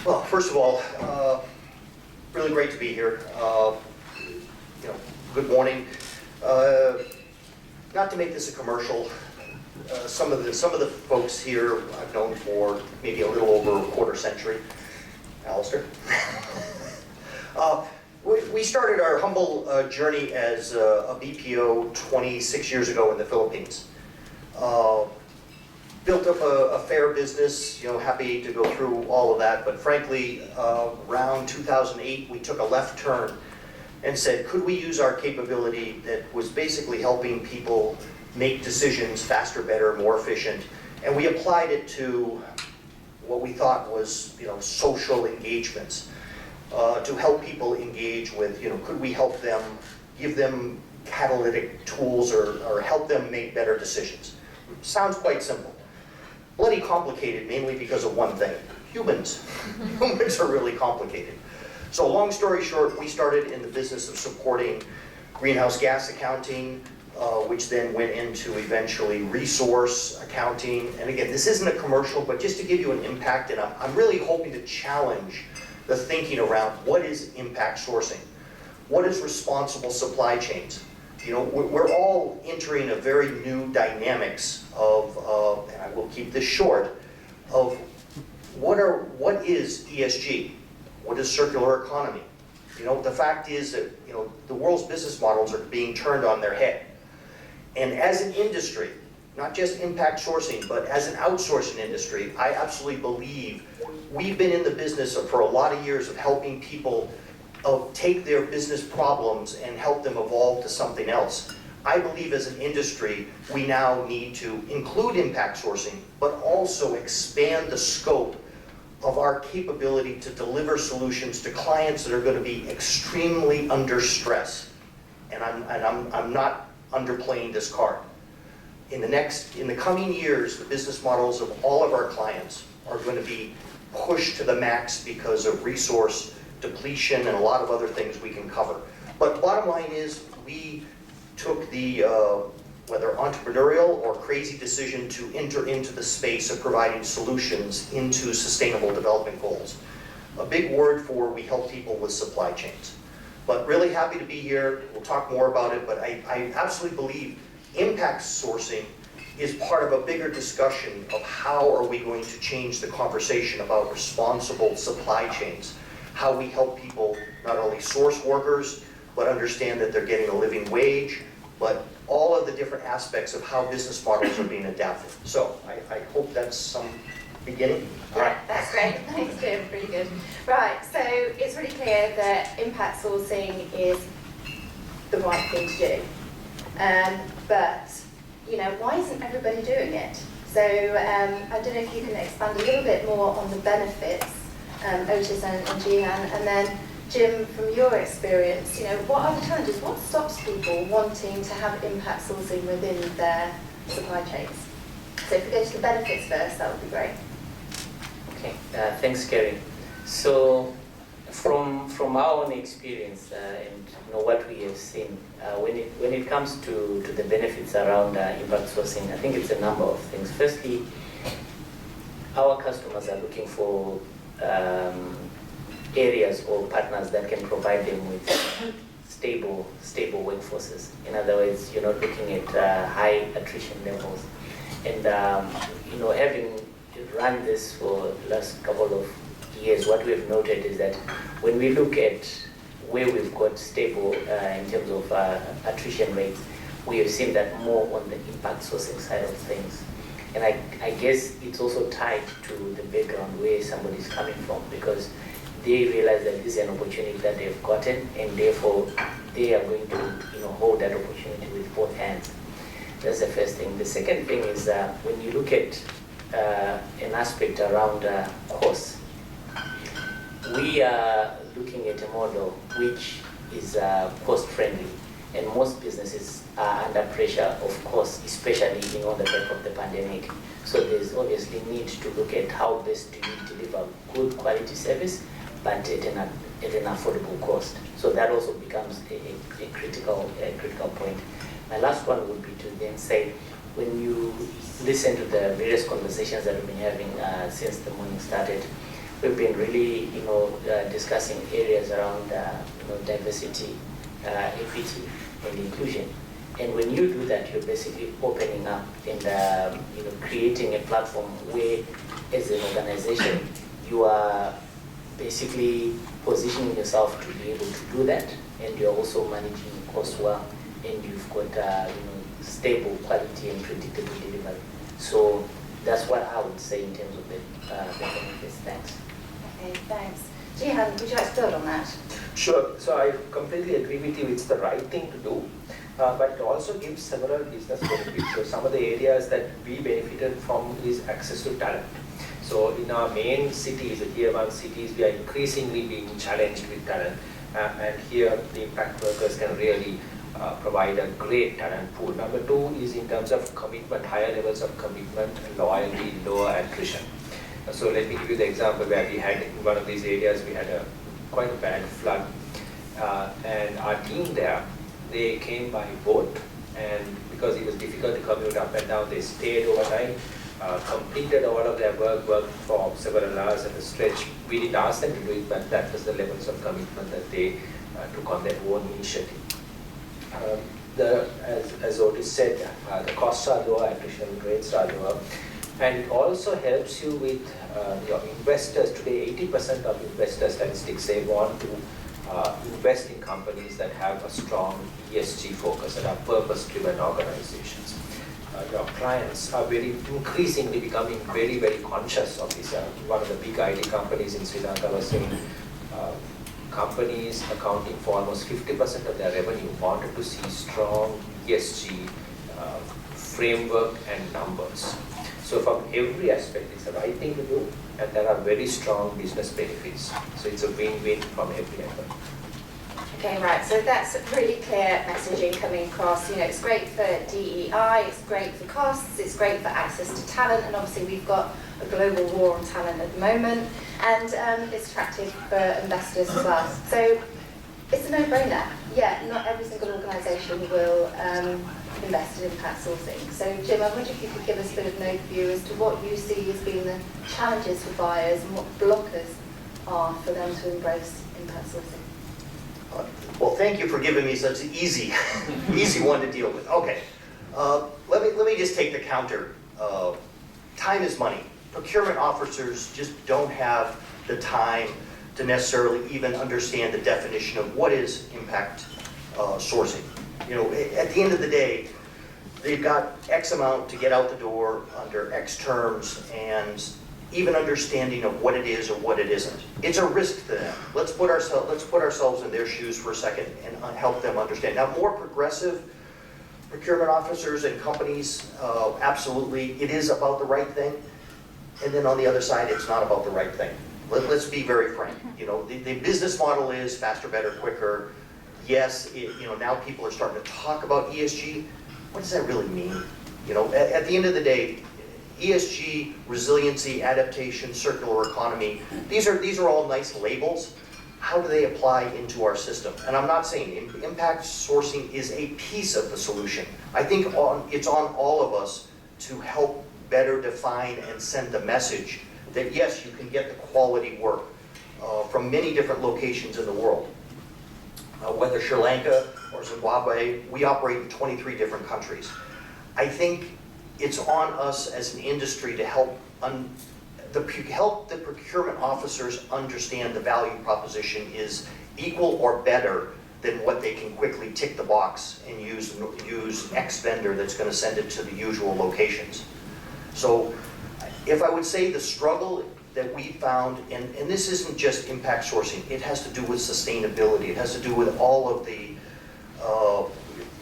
Well, first of all, really great to be here. Good morning. Not to make this a commercial, some of the folks here I've known for maybe a little over a quarter century. Alistair. We started our humble journey as a BPO 26 years ago in the Philippines. Built up a fair business, happy to go through all of that, but frankly, around 2008, we took a left turn and said, could we use our capability that was basically helping people make decisions faster, better, more efficient, and we applied it to what we thought was, social engagements, to help people engage with, could we help them, give them catalytic tools or help them make better decisions. Sounds quite simple. Bloody complicated, mainly because of one thing. Humans. Humans are really complicated. So long story short, we started in the business of supporting greenhouse gas accounting, which then went into eventually resource accounting. And again, this isn't a commercial, but just to give you an impact, and I'm really hoping to challenge the thinking around what is impact sourcing? What is responsible supply chains? We're all entering a very new dynamics of, and I will keep this short, of what is ESG? What is circular economy? The fact is that, the world's business models are being turned on their head. And as an industry, not just impact sourcing, but as an outsourcing industry, I absolutely believe we've been in the business for a lot of years of helping people take their business problems and help them evolve to something else. I believe as an industry, we now need to include impact sourcing, but also expand the scope of our capability to deliver solutions to clients that are going to be extremely under stress. And I'm not underplaying this card. In the coming years, the business models of all of our clients are going to be pushed to the max because of resource depletion and a lot of other things we can cover. But bottom line is, we took the, whether entrepreneurial or crazy decision to enter into the space of providing solutions into sustainable development goals. A big word for we help people with supply chains. But really happy to be here. We'll talk more about it, but I absolutely believe impact sourcing is part of a bigger discussion of how are we going to change the conversation about responsible supply chains. How we help people not only source workers, but understand that they're getting a living wage, but all of the different aspects of how business models are being adapted. So I hope that's some beginning. Yeah, that's great. Thanks, Jim. Pretty good. Right, so it's really clear that impact sourcing is the right thing to do. But, why isn't everybody doing it? So I don't know if you can expand a little bit more on the benefits, Otis and Jihan, and then Jim, from your experience, what are the challenges? What stops people wanting to have impact sourcing within their supply chains? So if we go to the benefits first, that would be great. Okay, thanks, Kerry. So from our own experience and what we have seen, when it comes to the benefits around impact sourcing, I think it's a number of things. Firstly, our customers are looking for areas or partners that can provide them with stable workforces. In other words, you're not looking at high attrition levels. And having run this for the last couple of years, what we've noted is that when we look at where we've got stable in terms of attrition rates, we have seen that more on the impact sourcing side of things. And I guess it's also tied to the background where somebody's coming from, because they realize that this is an opportunity that they've gotten, and therefore they are going to hold that opportunity with both hands. That's the first thing. The second thing is when you look at an aspect around cost, we are looking at a model which is cost-friendly, and most businesses are under pressure of cost, especially on the back of the pandemic. So there's obviously need to look at how best do you deliver good quality service, but at an affordable cost. So that also becomes a critical point. My last one would be to then say, when you listen to the various conversations that we've been having since the morning started, we've been really, discussing areas around, diversity, equity, and inclusion. And when you do that, you're basically opening up and, creating a platform where, as an organization, you are basically positioning yourself to be able to do that, and you're also managing costs well, and you've got, stable quality and predictable delivery. So that's what I would say in terms of the benefits. Thanks. Okay, thanks. Jihan, would you like to build on that? Sure. So I completely agree with you. It's the right thing to do, but it also gives several business benefits. So some of the areas that we benefited from is access to talent. So in our main cities, the tier 1 cities, we are increasingly being challenged with talent, and here the impact workers can really provide a great talent pool. Number 2 is in terms of commitment, higher levels of commitment, loyalty, lower attrition. So let me give you the example where we had, in one of these areas, we had quite a bad flood, and our team there, they came by boat, and because it was difficult to commute up and down, they stayed overnight, completed all of their worked for several hours at a stretch. We didn't ask them to do it, but that was the levels of commitment that they took on their own initiative. As Otis said, the costs are lower, attrition rates are lower, and it also helps you with your investors. Today, 80% of investor statistics say want to invest in companies that have a strong ESG focus and are purpose-driven organizations. Your clients are increasingly becoming very, very conscious of this. One of the big IT companies in Sri Lanka was saying companies accounting for almost 50% of their revenue wanted to see strong ESG framework and numbers. So from every aspect, it's the right thing to do, and there are very strong business benefits. So it's a win-win from every angle. Okay, right, so that's really clear messaging coming across. It's great for DEI, it's great for costs, it's great for access to talent, and obviously we've got a global war on talent at the moment, and it's attractive for investors as well. So it's a no-brainer. Yeah, not every single organisation will invest in impact sourcing. So Jim, I wonder if you could give us a bit of an overview as to what you see as being the challenges for buyers and what blockers are for them to embrace impact sourcing. Well, thank you for giving me such an easy one to deal with. Okay, let me just take the counter. Time is money. Procurement officers just don't have the time to necessarily even understand the definition of what is impact sourcing. At the end of the day, they've got X amount to get out the door under X terms, and even understanding of what it is or what it isn't. It's a risk to them. Let's put ourselves in their shoes for a second and help them understand. Now, more progressive procurement officers and companies, absolutely, it is about the right thing. And then on the other side, it's not about the right thing. Let's be very frank. The business model is faster, better, quicker. Yes, now people are starting to talk about ESG. What does that really mean? At the end of the day, ESG, resiliency, adaptation, circular economy, these are all nice labels. How do they apply into our system? And I'm not saying impact sourcing is a piece of the solution. I think it's on all of us to help better define and send the message that yes, you can get the quality work from many different locations in the world. Whether Sri Lanka or Zimbabwe, we operate in 23 different countries. I think it's on us as an industry to help the procurement officers understand the value proposition is equal or better than what they can quickly tick the box and use X vendor that's going to send it to the usual locations. So if I would say the struggle that we found, and this isn't just impact sourcing, it has to do with sustainability, it has to do with all of the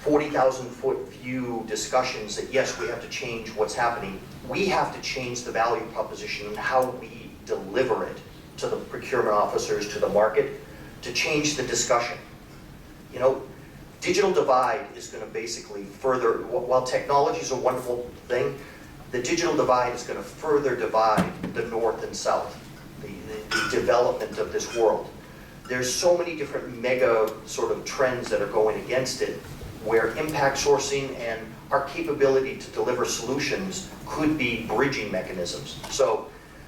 40,000 foot view discussions that yes, we have to change what's happening. We have to change the value proposition and how we deliver it to the procurement officers, to the market, to change the discussion. Digital divide is going to basically further, while technology is a wonderful thing, the digital divide is going to further divide the North and South, the development of this world. There's so many different mega sort of trends that are going against it, where impact sourcing and our capability to deliver solutions could be bridging mechanisms. So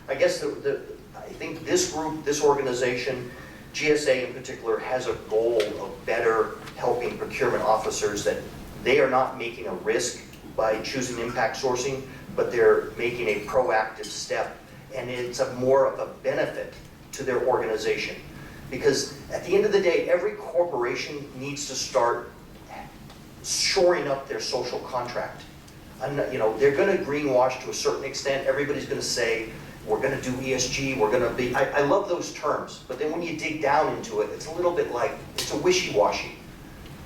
I guess I think this group, this organization, GSA in particular, has a goal of better helping procurement officers that they are not making a risk by choosing impact sourcing, but they're making a proactive step, and it's more of a benefit to their organization. Because at the end of the day, every corporation needs to start shoring up their social contract. You know, they're going to greenwash to a certain extent. Everybody's going to say, we're going to do ESG, we're going to be, I love those terms, but then when you dig down into it, it's a little bit like, it's a wishy-washy.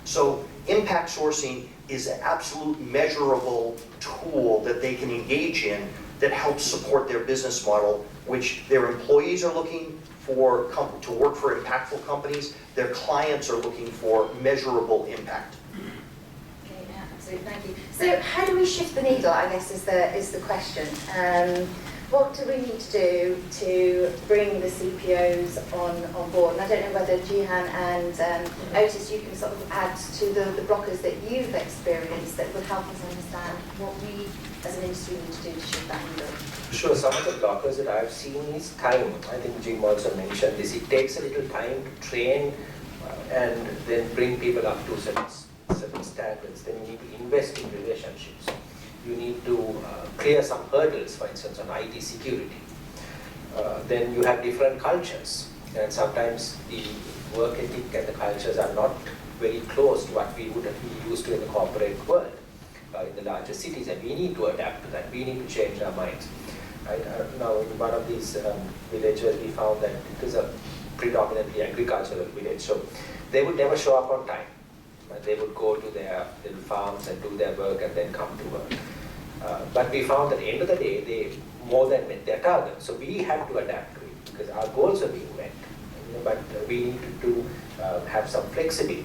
So impact sourcing is an absolute measurable tool that they can engage in that helps support their business model, which their employees are looking for to work for impactful companies. Their clients are looking for measurable impact. Okay, yeah, absolutely, thank you. So how do we shift the needle, I guess, is the question. What do we need to do to bring the CPOs on board? And I don't know whether Jihan and Otis, you can sort of add to the blockers that you've experienced that would help us understand what we as an industry need to do to shift that needle. Sure, some of the blockers that I've seen is time. I think Jim also mentioned this. It takes a little time to train and then bring people up to certain standards. Then you need to invest in relationships. You need to clear some hurdles, for instance, on IT security. Then you have different cultures, and sometimes the work ethic and the cultures are not very close to what we would be used to in the corporate world, in the larger cities, and we need to adapt to that. We need to change our minds. Right? Now, in one of these villages, we found that it is a predominantly agricultural village, so they would never show up on time. They would go to their little farms and do their work and then come to work. But we found at the end of the day, they more than met their target. So we had to adapt to it because our goals are being met. But we needed to have some flexibility.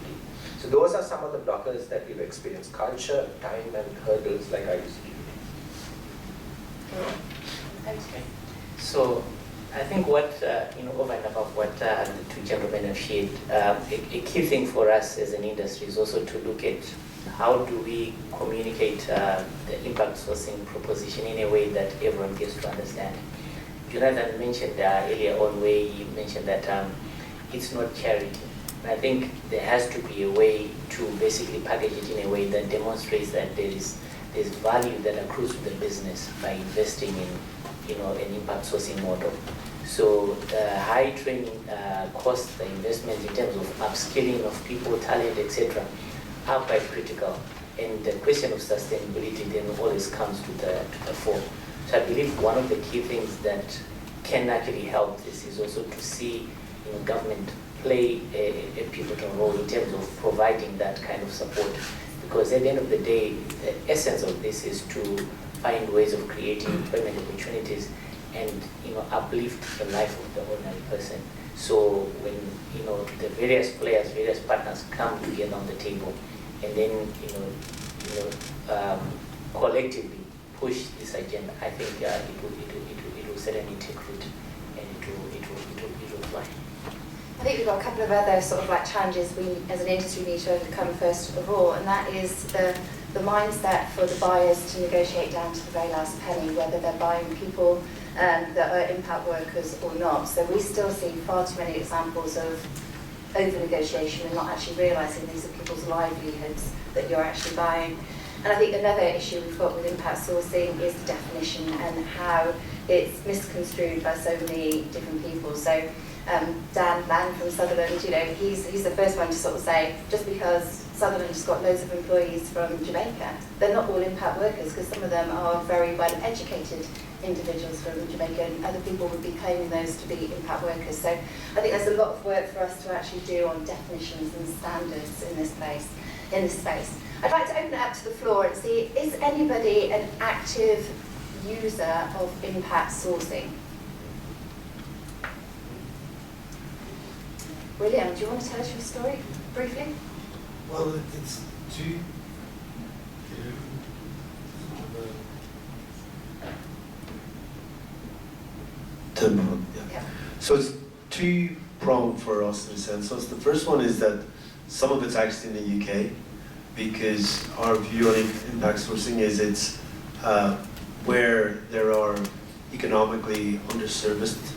So those are some of the blockers that we've experienced: culture, time, and hurdles like I used to do. Okay. So I think what, over and above what the two gentlemen have shared, a key thing for us as an industry is also to look at how do we communicate the impact sourcing proposition in a way that everyone gets to understand. Jonathan mentioned earlier on where he mentioned that it's not charity. And I think there has to be a way to basically package it in a way that demonstrates that there's value that accrues to the business by investing in an impact sourcing model. So the high training costs, the investment in terms of upskilling of people, talent, etc., are quite critical. And the question of sustainability then always comes to the fore. So I believe one of the key things that can actually help this is also to see government play a pivotal role in terms of providing that kind of support. Because at the end of the day, the essence of this is to find ways of creating employment opportunities and uplift the life of the ordinary person. So when the various players, various partners come together on the table, and then collectively push this agenda, I think it will certainly take root, and it will fly. I think we've got a couple of other sort of like challenges we as an industry need to overcome first of all, and that is the mindset for the buyers to negotiate down to the very last penny, whether they're buying people that are impact workers or not. So we still see far too many examples of over-negotiation and not actually realising these are people's livelihoods that you're actually buying. And I think another issue we've got with impact sourcing is the definition and how it's misconstrued by so many different people. So Dan Land from Sutherland, he's the first one to sort of say, just because Sutherland's got loads of employees from Jamaica, they're not all impact workers, because some of them are very well educated individuals from Jamaica, and other people would be claiming those to be impact workers. So I think there's a lot of work for us to actually do on definitions and standards in this space. I'd like to open it up to the floor and see, is anybody an active user of impact sourcing? William, do you want to tell us your story briefly? Well, it's two, Yeah. So it's two-pronged for us in a sense. So the first one is that some of it's actually in the UK, because our view on impact sourcing is it's where there are economically underserviced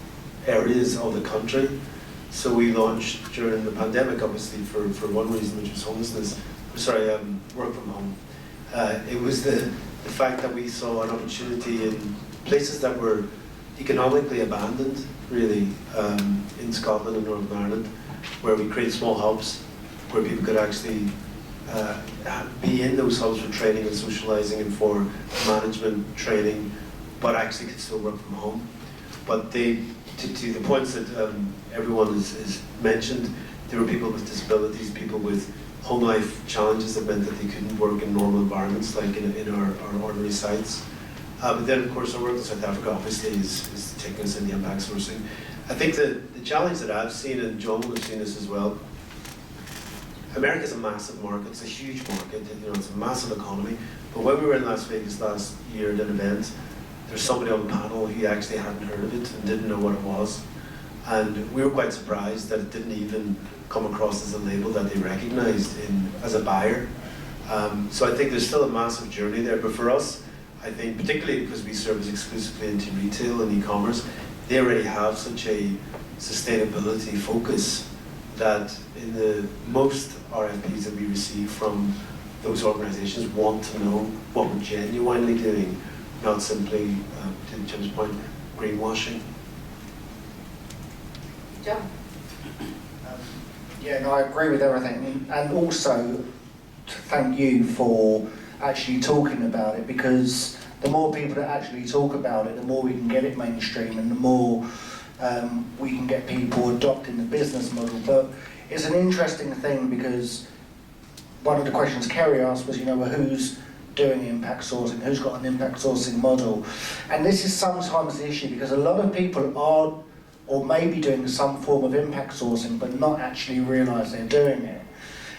areas of the country. So we launched during the pandemic, obviously for one reason, which was homelessness, work from home. It was the fact that we saw an opportunity in places that were economically abandoned, really, in Scotland and Northern Ireland, where we create small hubs where people could actually be in those hubs for training and socialising and for management training, but actually could still work from home. But to the points that everyone has mentioned, there were people with disabilities, people with home life challenges that meant that they couldn't work in normal environments like in our ordinary sites. But then, of course, our work in South Africa obviously is taking us in the impact sourcing. I think the challenge that I've seen, and John will have seen this as well, America's a massive market, it's a huge market, it's a massive economy. But when we were in Las Vegas last year at an event, there's somebody on the panel who actually hadn't heard of it and didn't know what it was. And we were quite surprised that it didn't even come across as a label that they recognized as a buyer. So I think there's still a massive journey there, but for us, I think, particularly because we service exclusively into retail and e-commerce, they already have such a sustainability focus that in the most RFPs that we receive from those organizations want to know what we're genuinely doing, not simply, to Jim's point, greenwashing. John? Yeah, no, I agree with everything, and also to thank you for actually talking about it, because the more people that actually talk about it, the more we can get it mainstream, and the more we can get people adopting the business model. But it's an interesting thing, because one of the questions Kerry asked was, well, who's doing impact sourcing, who's got an impact sourcing model? And this is sometimes the issue, because a lot of people are, or may be doing some form of impact sourcing, but not actually realise they're doing it.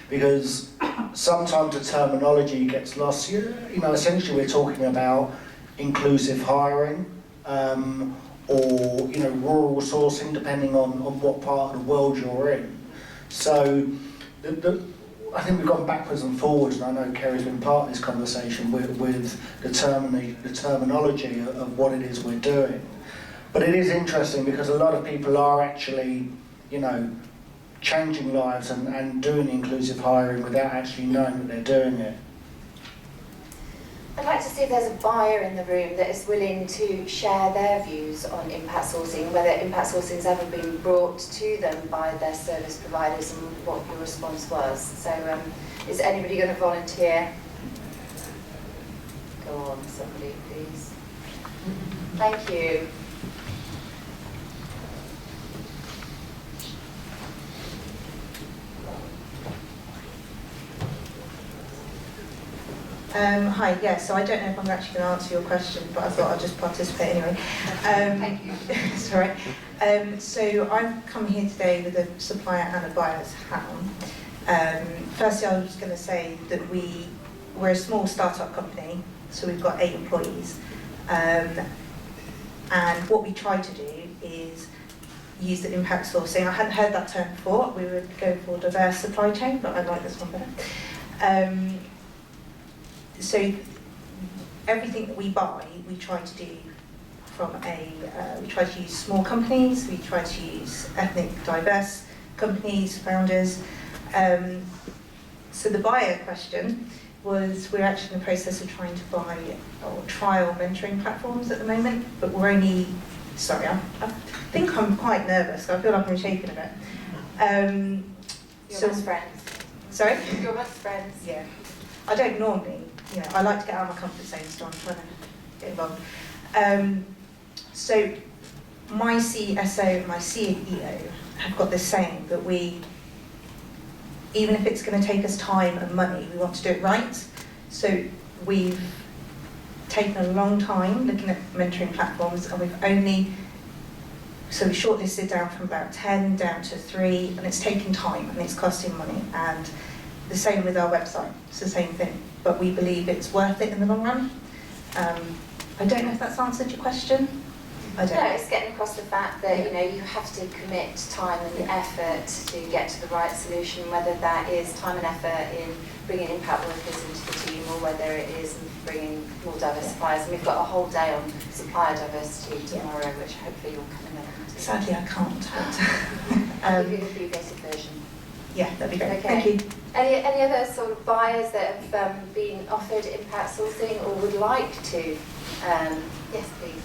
Because sometimes the terminology gets lost. Essentially we're talking about inclusive hiring, or rural sourcing, depending on what part of the world you're in. So I think we've gone backwards and forwards, and I know Kerry's been part of this conversation with the terminology of what it is we're doing. But it is interesting, because a lot of people are actually, changing lives and doing inclusive hiring without actually knowing that they're doing it. I'd like to see if there's a buyer in the room that is willing to share their views on impact sourcing, whether impact sourcing's ever been brought to them by their service providers, and what your response was. So is anybody going to volunteer? Go on, somebody, please. Thank you. Hi, yeah, so I don't know if I'm actually going to answer your question, but I thought I'd just participate anyway. Thank you. Sorry. So I've come here today with a supplier and a buyer's hat on. Firstly, I was going to say that we're a small startup company, so we've got 8 employees. And what we try to do is use the impact sourcing. I hadn't heard that term before. We would go for diverse supply chain, but I like this one better. So everything that we buy, we try to do we try to use small companies, we try to use ethnic diverse companies, founders. So the buyer question was, we're actually in the process of trying to buy or trial mentoring platforms at the moment, but we're only, sorry, I think I'm quite nervous, I feel like I'm shaking a bit. You're best friends. Sorry? You're best friends. Yeah. I don't normally, I like to get out of my comfort zone, so I'm trying to get involved. So my CSO and my CEO have got this saying that even if it's going to take us time and money, we want to do it right. So we've taken a long time looking at mentoring platforms, and we shortlisted down from about 10 down to 3, and it's taking time and it's costing money. And the same with our website, it's the same thing, but we believe it's worth it in the long run. I don't know if that's answered your question. I don't No, know. it's getting across the fact that, you know, you have to commit time and effort to get to the right solution, whether that is time and effort in bringing impact workers into the team or whether it is bringing more diverse suppliers. And we've got a whole day on supplier diversity tomorrow, which hopefully you'll come along to. Sadly, I can't. I'll give you But, the abbreviated version. yeah, that'd be great. Okay. Thank you. Any other sort of buyers that have been offered impact sourcing or would like to? Yes, please.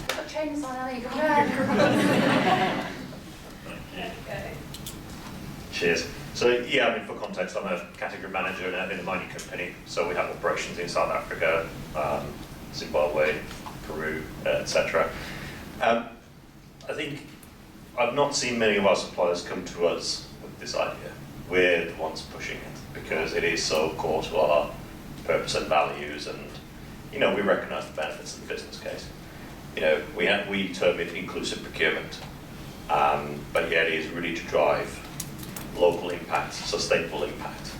I've got trainers on, Annie. Come on. Cheers. So yeah, I mean, for context, I'm a category manager in a mining company. So we have operations in South Africa, Zimbabwe, Peru, etc. I think I've not seen many of our suppliers come to us with this idea. We're the ones pushing it because it is so core to our purpose and values, and you know, we recognise the benefits of the business case. You know, we term it inclusive procurement, but yeah, it is really to drive local impact, sustainable impact.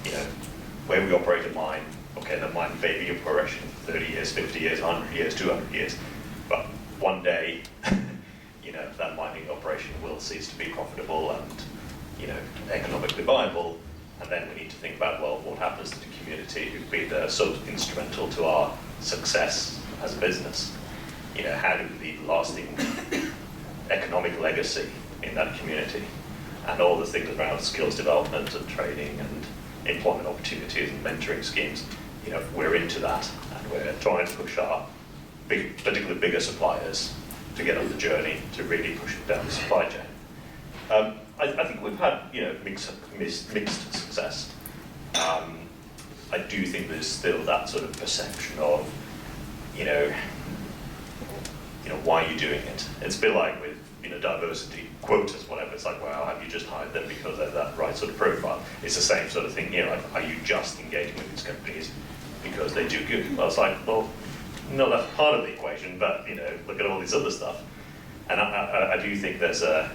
You know, where we operate a mine, okay, the mine may be in operation for 30 years, 50 years, 100 years, 200 years, but one day, you know, that mining operation will cease to be profitable and, you know, economically viable, and then we need to think about, well, what happens to the community who've been so instrumental to our success as a business? You know, how do we leave lasting economic legacy in that community? And all the things around skills development and training and employment opportunities and mentoring schemes, you know, we're into that, and we're trying to push our particularly bigger suppliers to get on the journey to really push it down the supply chain. I think we've had, you know, mixed success. I do think there's still that sort of perception of, you know, why are you doing it? It's a bit like with, you know, diversity quotas, whatever. It's like, well, have you just hired them because they're that right sort of profile? It's the same sort of thing here. Like, are you just engaging with these companies because they do good? Well, it's like, well, no, that's part of the equation, but, you know, look at all this other stuff. And I do think I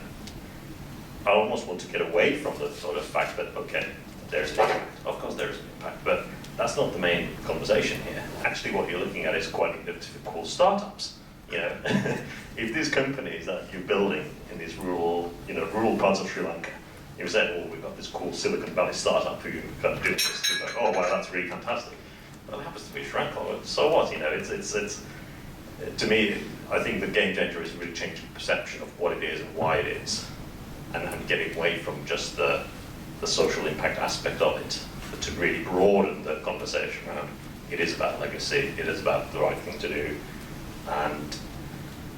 almost want to get away from the sort of fact that, okay, there's an impact. Of course there is an impact, but that's not the main conversation here. Actually, what you're looking at is quite typical startups. You know, if these companies that you're building in these rural parts of Sri Lanka, you said, oh, we've got this cool Silicon Valley startup who kind of do this. You're like, oh, wow, that's really fantastic. Well, it happens to be Sri Lanka. So what? You know, it's to me, I think the game changer is really changing the perception of what it is and why it is, and getting away from just the social impact aspect of it, but to really broaden the conversation around it is about legacy, it is about the right thing to do. And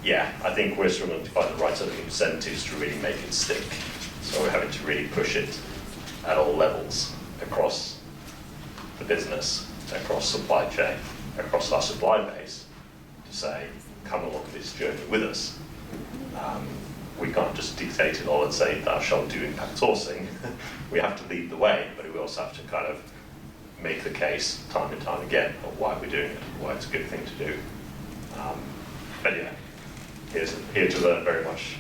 yeah, I think we're struggling to find the right sort of incentives to really make it stick. So we're having to really push it at all levels, across the business, across supply chain, across our supply base, to say, come along this journey with us. We can't just dictate it all and say, thou shalt do impact sourcing. We have to lead the way, but we also have to kind of make the case time and time again of why we're doing it, why it's a good thing to do. But yeah, here to learn very much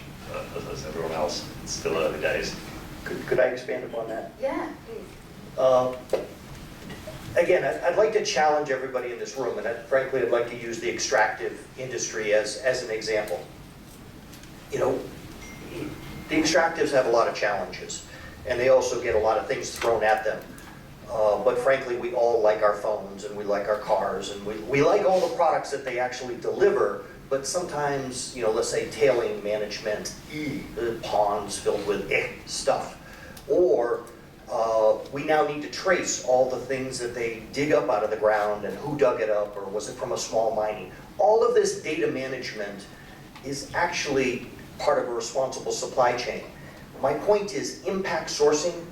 as everyone else. It's still early days. Could I expand upon that? Yeah, please. Again, I'd like to challenge everybody in this room, and frankly, I'd like to use the extractive industry as an example. You know, the extractives have a lot of challenges, and they also get a lot of things thrown at them. But frankly, we all like our phones, and we like our cars, and we like all the products that they actually deliver, but sometimes, you know, let's say tailing management, ponds filled with stuff. Or we now need to trace all the things that they dig up out of the ground and who dug it up, or was it from a small mining. All of this data management is actually part of a responsible supply chain. My point is, impact sourcing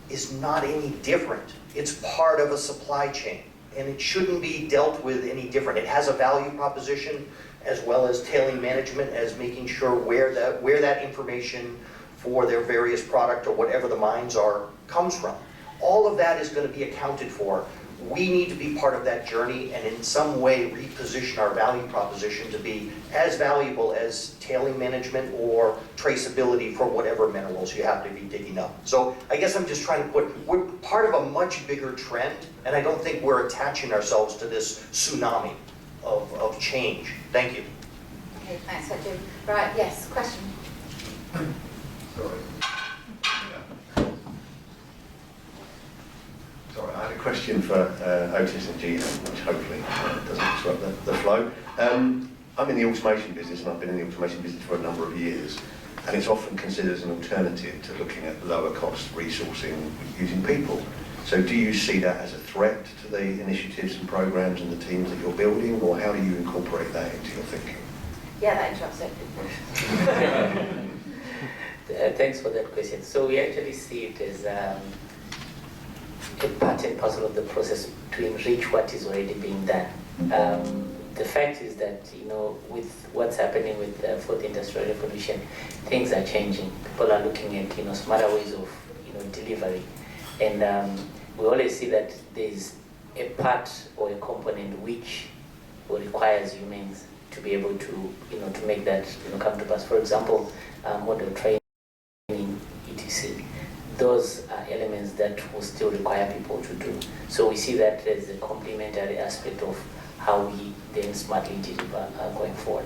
is not any different. It's part of a supply chain, and it shouldn't be dealt with any different. It has a value proposition, as well as tailing management, as making sure where that information for their various product or whatever the mines are comes from. all of that is going to be accounted for. We need to be part of that journey and in some way reposition our value proposition to be as valuable as tailing management or traceability for whatever minerals you have to be digging up. So I guess I'm just trying to we're part of a much bigger trend, and I don't think we're attaching ourselves to this tsunami of change. Thank you. Okay, thanks, Jim. Right, yes, question. Sorry. Sorry, I had a question for Otis and Gina, which hopefully doesn't disrupt the flow. I'm in the automation business, and I've been in the automation business for a number of years, and it's often considered as an alternative to looking at lower cost resourcing using people. So do you see that as a threat to the initiatives and programs and the teams that you're building, or how do you incorporate that into your thinking? Yeah, that interrupts it. Thanks for that question. So we actually see it as a part and parcel of the process to enrich what is already being done. The fact is that, with what's happening with the fourth industrial revolution, things are changing. People are looking at, smarter ways of, delivery. And we always see that there's a part or a component which requires humans to be able to, to make that, come to pass. For example, model training, etc. Those are elements that will still require people to do. So we see that as a complementary aspect of how we then smartly deliver going forward.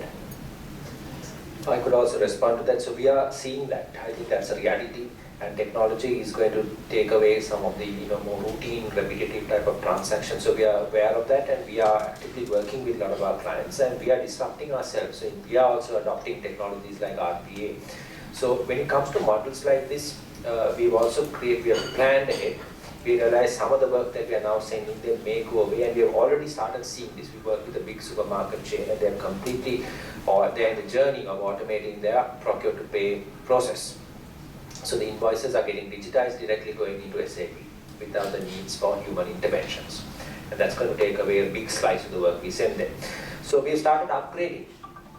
I could also respond to that. So we are seeing that. I think that's a reality, and technology is going to take away some of the more routine, repetitive type of transactions. So we are aware of that, and we are actively working with a lot of our clients, and we are disrupting ourselves. So we are also adopting technologies like RPA. So when it comes to models like this, we have planned ahead. We realize some of the work that we are now sending them may go away, and we have already started seeing this. We work with a big supermarket chain, and they're completely, or they're in the journey of automating their procure-to-pay process. So the invoices are getting digitized, directly going into SAP without the needs for human interventions. And that's going to take away a big slice of the work we send them. So we have started upgrading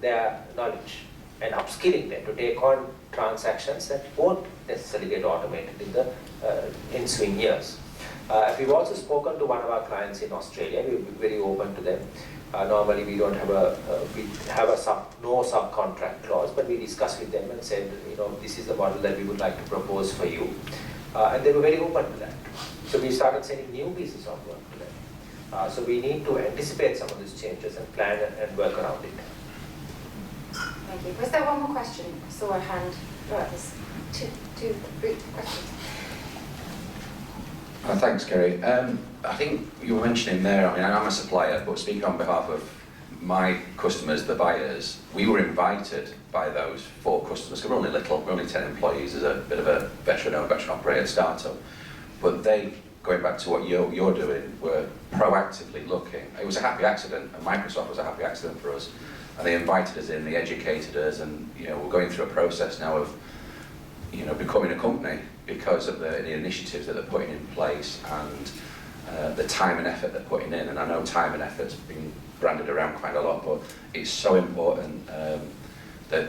their knowledge and upskilling them to take on transactions that won't necessarily get automated in the ensuing years. We've also spoken to one of our clients in Australia. We're very open to them. Normally we don't have no subcontract clause, but we discussed with them and said, this is the model that we would like to propose for you. And they were very open to that. So we started sending new pieces of work to them. So we need to anticipate some of these changes and plan and work around it. Thank you. Was there one more question? I saw a hand. Right, there's two brief questions. Thanks, Kerry. I think you were mentioning there, I'm a supplier, but speaking on behalf of my customers, the buyers, we were invited by those 4 customers, because we're only 10 employees as a bit of a veteran operated startup, but they, going back to what you're doing, were proactively looking. It was a happy accident, and Microsoft was a happy accident for us, and they invited us in, they educated us, and we're going through a process now of becoming a company because of the initiatives that they're putting in place and the time and effort they're putting in. And I know time and effort's been branded around quite a lot, but it's so important that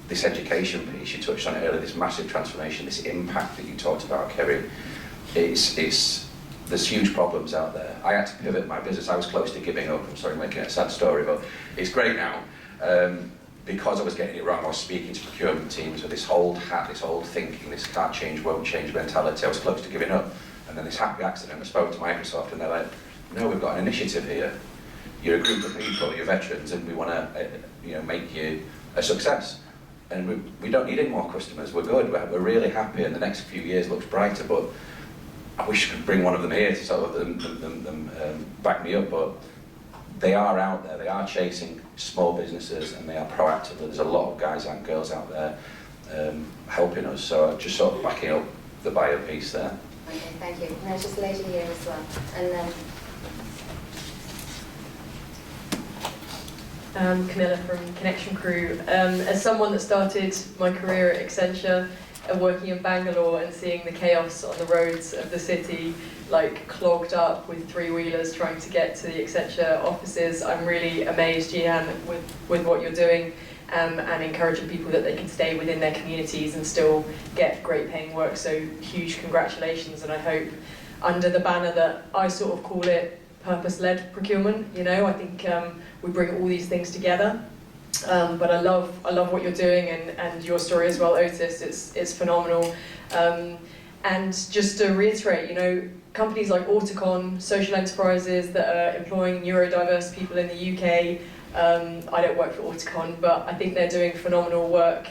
this education piece, you touched on it earlier, this massive transformation, this impact that you talked about, Kerry, there's huge problems out there. I had to pivot my business. I was close to giving up. I'm sorry, making it a sad story, but it's great now. Because I was getting it wrong, I was speaking to procurement teams with this old thinking, this can't change, won't change mentality. I was close to giving up. And then this happy accident, I spoke to Microsoft, and they're like, no, we've got an initiative here. You're a group of people, you're veterans, and we want to make you a success. And we don't need any more customers. We're good. We're really happy, and the next few years looks brighter. But I wish I could bring one of them here to sort of back me up. But they are out there. They are chasing small businesses, and they are proactive. There's a lot of guys and girls out there helping us. So just sort of backing up the buyer piece there. Okay, thank you. And there's just a lady here as well. And then Camilla from Connection Crew. As someone that started my career at Accenture and working in Bangalore and seeing the chaos on the roads of the city, like clogged up with 3-wheelers trying to get to the Accenture offices, I'm really amazed, Jihan, with what you're doing. and encouraging people that they can stay within their communities and still get great paying work. So huge congratulations, and I hope under the banner that I sort of call it purpose-led procurement, you know, I think we bring all these things together. But I love what you're doing, and your story as well, Otis. It's phenomenal. And just to reiterate, you know, companies like Auticon, social enterprises that are employing neurodiverse people in the UK. I don't work for Auticon, but I think they're doing phenomenal work.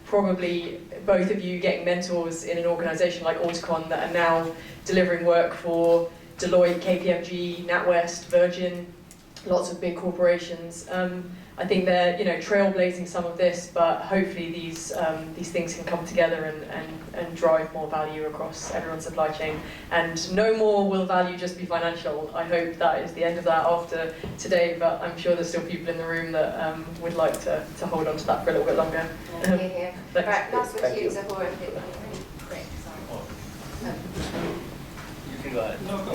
Probably both of you getting mentors in an organisation like Auticon that are now delivering work for Deloitte, KPMG, NatWest, Virgin, lots of big corporations. I think they're, you know, trailblazing some of this, but hopefully these things can come together and drive more value across everyone's supply chain. And no more will value just be financial. I hope that is the end of that after today, but I'm sure there's still people in the room that would like to hold on to that for a little bit longer. Here. Thanks. Right, last one Thank to you. you, Zahora. Quick, sorry. You can go ahead. No, go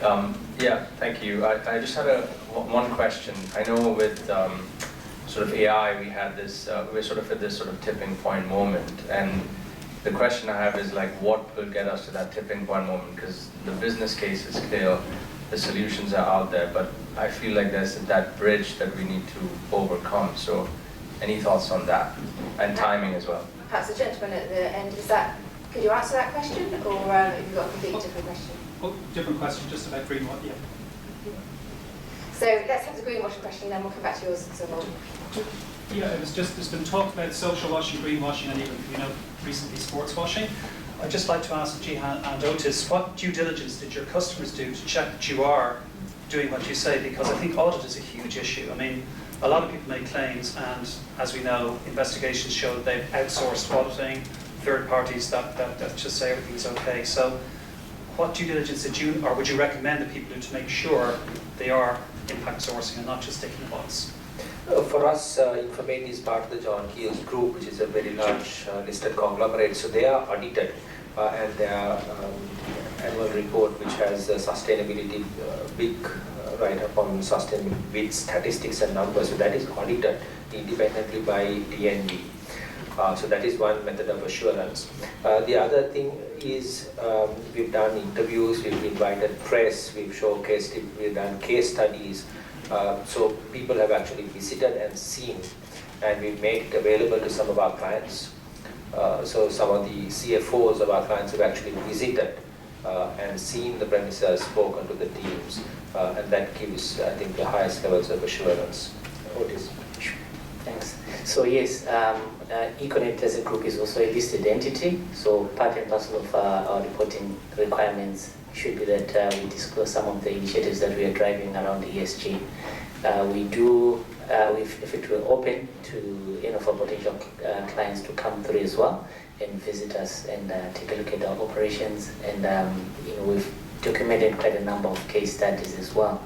ahead. Yeah, thank you. I just had one question. I know with sort of AI, we had this, we're sort of at this sort of tipping point moment, and the question I have is like, what will get us to that tipping point moment? Because the business case is clear, the solutions are out there, but I feel like there's that bridge that we need to overcome. So, any thoughts on that, and timing as well? Perhaps the gentleman at the end, could you answer that question, or have you got a completely different question? Oh, different question, just about greenwash, yeah. So let's have the greenwashing question, then we'll come back to yours, Zahora. Yeah, there's been talk about social washing, greenwashing, and even, you know, recently sports washing. I'd just like to ask Jihan and Otis, what due diligence did your customers do to check that you are doing what you say? Because I think audit is a huge issue. I mean, a lot of people make claims, and as we know, investigations show that they've outsourced auditing, third parties that just say everything's okay. So what due diligence did you, or would you recommend that people do to make sure they are impact sourcing and not just sticking a box? For us, Informate is part of the John Keel's group, which is a very large listed conglomerate. So they are audited, and their annual report, which has a sustainability big write-up on sustainability with statistics and numbers, so that is audited independently by DNV. So that is one method of assurance. The other thing is we've done interviews, we've invited press, we've showcased it, we've done case studies. So people have actually visited and seen, and we've made it available to some of our clients. So some of the CFOs of our clients have actually visited and seen the premises, spoken to the teams, and that gives, I think, the highest levels of assurance. Otis. Thanks. So yes, Econet as a group is also a listed entity, so part and parcel of our reporting requirements should be that we disclose some of the initiatives that we are driving around ESG. We do, if it were open to, you know, for potential clients to come through as well and visit us and take a look at our operations, and you know, we've documented quite a number of case studies as well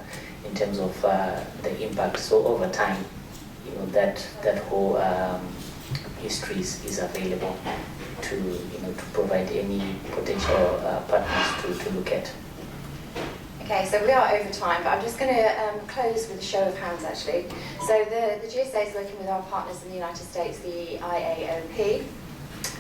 in terms of the impact. So over time, you know, that whole history is available to, you know, to provide any potential partners to look at. Okay, so we are over time, but I'm just going to close with a show of hands, actually. So the GSA is working with our partners in the United States, the IAOP,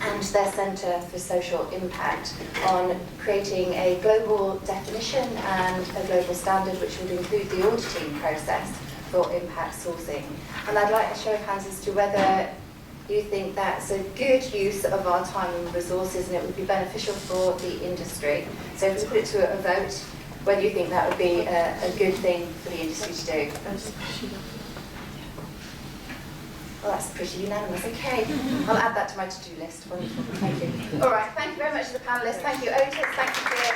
and their Centre for Social Impact on creating a global definition and a global standard which would include the auditing process for impact sourcing. And I'd like a show of hands as to whether you think that's a good use of our time and resources and it would be beneficial for the industry. So if we put it to a vote, whether you think that would be a good thing for the industry to do. Well, that's pretty unanimous. Okay, I'll add that to my to-do list. Wonderful. Thank you. All right, thank you very much to the panellists. Thank you, Otis. Thank you, Theo.